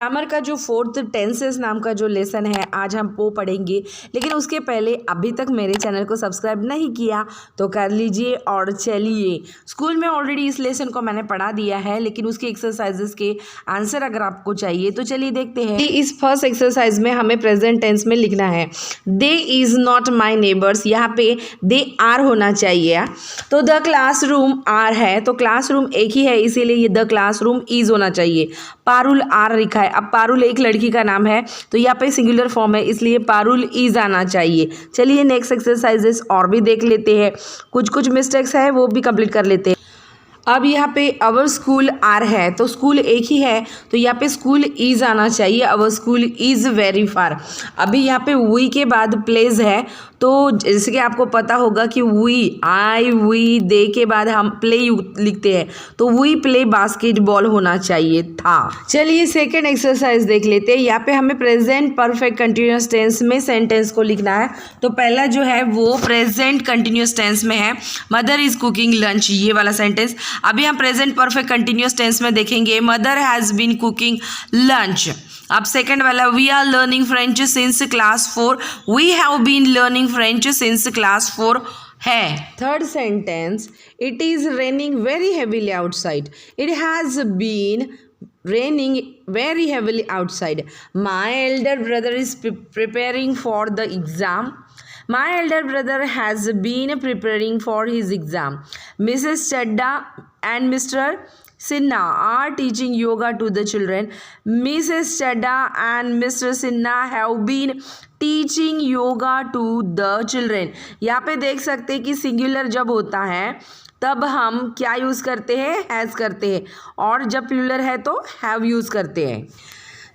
Grammar का जो fourth tenses नाम का जो लेसन है आज हम वो पढ़ेंगे, लेकिन उसके पहले अभी तक मेरे चैनल को सब्सक्राइब नहीं किया तो कर लीजिए। और चलिए, स्कूल में ऑलरेडी इस लेसन को मैंने पढ़ा दिया है, लेकिन उसके एक्सरसाइजेस के आंसर अगर आपको चाहिए तो चलिए देखते हैं। इस फर्स्ट एक्सरसाइज में हमें प्रेजेंट टेंस में लिखना है दे इज़ नॉट माई नेबर्स, यहाँ पे दे आर होना चाहिए। तो द क्लासरूम आर है तो क्लासरूम एक ही है, इसीलिए ये द क्लासरूम इज होना चाहिए। पारुल आर लिखा है, अब पारुल एक लड़की का नाम है तो यहाँ पे सिंगुलर फॉर्म है, इसलिए पारुल इज आना चाहिए। चलिए नेक्स्ट एक्सरसाइजेस और भी देख लेते हैं, कुछ कुछ मिस्टेक्स है वो भी कंप्लीट कर लेते हैं। अब यहाँ पे अवर स्कूल आर है तो स्कूल एक ही है तो यहाँ पे स्कूल इज आना चाहिए, अवर स्कूल इज वेरी फार। अभी यहाँ पे वी के बाद प्लेज है तो जैसे कि आपको पता होगा कि वी आई वी दे के बाद हम प्ले लिखते हैं तो वी प्ले बास्केटबॉल होना चाहिए था। चलिए सेकेंड एक्सरसाइज देख लेते हैं। यहाँ पे हमें प्रेजेंट परफेक्ट कंटिन्यूस टेंस में सेंटेंस को लिखना है। तो पहला जो है वो प्रेजेंट कंटिन्यूस टेंस में है, मदर इज कुकिंग लंच, ये वाला सेंटेंस। अभी हम प्रेजेंट परफेक्ट कंटिन्यूस टेंस में देखेंगे mother has been cooking lunch. अब सेकंड वाला we are learning French since class 4, we have been learning French since class 4 है। Third sentence it is raining very heavily outside, it has been raining very heavily outside. My elder brother is preparing for the exam. My elder brother has been preparing for his exam. Mrs. Chadda and Mr. Sinha are teaching yoga to the children. Mrs. Chadda and Mr. Sinha have been teaching yoga to the children. यहाँ पे देख सकते हैं कि singular जब होता है तब हम क्या यूज़ करते हैं, हैज़ करते हैं, और जब प्लूरल है तो हैव यूज़ करते हैं।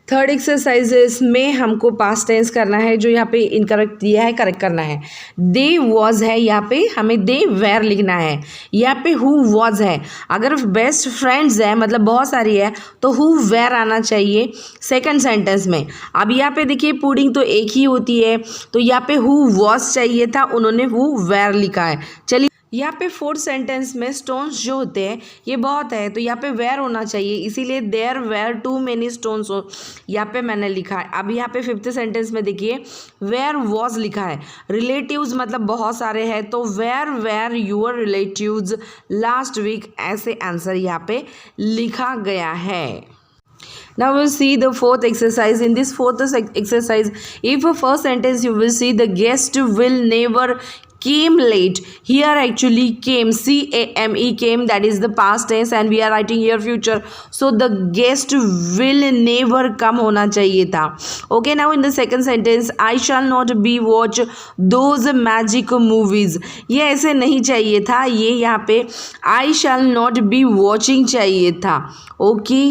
थर्ड एक्सरसाइजेस में हमको पास्ट टेंस करना है, जो यहाँ पे इनकरेक्ट दिया है करेक्ट करना है। दे वॉज है, यहाँ पे हमें दे वेर लिखना है। यहाँ पे हु वॉज है, अगर बेस्ट फ्रेंड्स है मतलब बहुत सारी है तो हु वेर आना चाहिए सेकंड सेंटेंस में। अब यहाँ पे देखिए पुडिंग तो एक ही होती है तो यहाँ पे हु वॉज चाहिए था, उन्होंने हु वेर लिखा है। चलिए यहाँ पे फोर्थ सेंटेंस में स्टोन्स जो होते हैं ये बहुत है तो यहाँ पे वेयर होना चाहिए, इसीलिए there were too many stones हो, यहाँ पे मैंने लिखा है। अब यहाँ पे फिफ्थ सेंटेंस में देखिए वेयर वॉज लिखा है, रिलेटिव्स मतलब बहुत सारे हैं तो where were your relatives last week, ऐसे आंसर यहाँ पे लिखा गया है। Now we'll see the fourth exercise. In this fourth exercise, if a first sentence you will see the guest will never came late, here actually came, C-A-M-E, came, that is the past tense and we are writing here future, so the guest will never come होना चाहिए था। Okay, now in the second sentence I shall not be watch those magic movies, ये ऐसे नहीं चाहिए था, ये यहाँ पे I shall not be watching चाहिए था। Okay,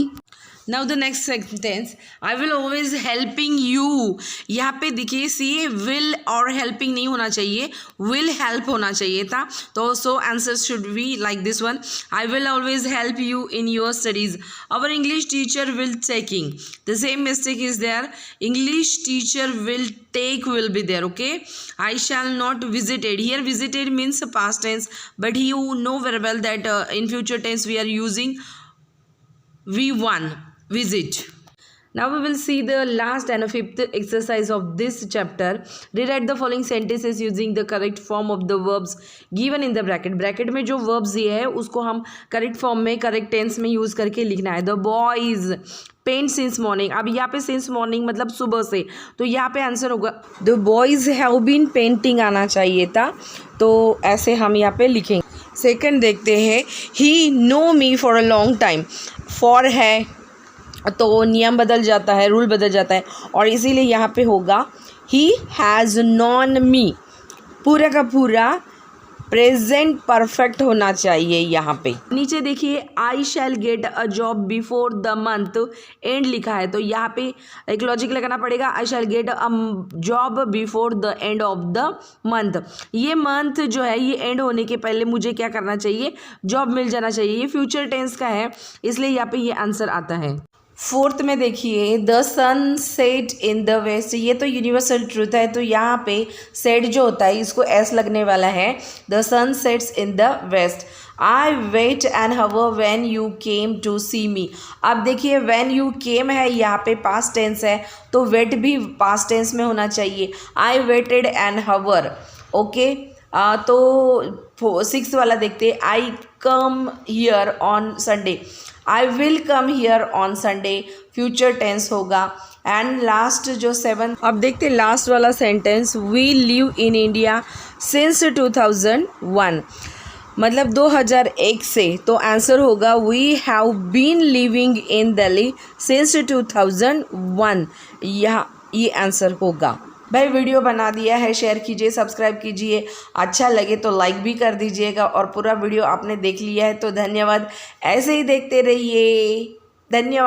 now the next sentence I will always helping you, यहाँ पे देखिए सी विल और हेल्पिंग नहीं होना चाहिए, विल हेल्प होना चाहिए था। तो so answer should be like this one, I will always help you in your studies, our English teacher will taking, the same mistake is there, English teacher will take will be there. Okay, I shall not visited, here visited means past tense, but you know very well that in future tense we are using V1 visit. Now we will see the last and fifth exercise of this chapter. Rewrite the following sentences using the correct form of the verbs given in the bracket. Bracket में जो verbs दिए है उसको हम correct form में correct tense में use करके लिखना है। The boys paint since morning, अब यहाँ पे सिंस मॉर्निंग मतलब सुबह से, तो यहाँ पे आंसर होगा the boys have been painting आना चाहिए था, तो ऐसे हम यहाँ पे लिखेंगे। सेकंड देखते हैं, he know me for a long time, for है तो नियम बदल जाता है, रूल बदल जाता है, और इसीलिए यहाँ पे होगा ही हैज़ नॉन मी, पूरा का पूरा प्रेजेंट परफेक्ट होना चाहिए। यहाँ पे नीचे देखिए I shall get a job before the month end लिखा है, तो यहाँ पे एक लॉजिक लगाना पड़ेगा, I shall get a job before the end of the month, ये मंथ जो है ये एंड होने के पहले मुझे क्या करना चाहिए, जॉब मिल जाना चाहिए। ये फ्यूचर टेंस का है इसलिए यहाँ पे ये आंसर आता है। फोर्थ में देखिए the sun set in the west, ये तो यूनिवर्सल ट्रूथ है, तो यहाँ पे सेट जो होता है इसको एस लगने वाला है, the sun sets in the west. I wait an hour when you came to see me. अब देखिए व्हेन यू केम है, यहाँ पे पास्ट टेंस है तो वेट भी पास्ट टेंस में होना चाहिए। I waited an hour. Okay, तो 6 वाला देखते। I come here on Sunday. I will come here on Sunday, future tense होगा। एंड लास्ट जो 7, अब देखते लास्ट वाला sentence, we live in India since 2001, मतलब 2001 से। तो आंसर होगा we have been living in Delhi since 2001। ये आंसर होगा। भाई वीडियो बना दिया है, शेयर कीजिए, सब्सक्राइब कीजिए, अच्छा लगे तो लाइक भी कर दीजिएगा। और पूरा वीडियो आपने देख लिया है तो धन्यवाद, ऐसे ही देखते रहिए। धन्यवाद।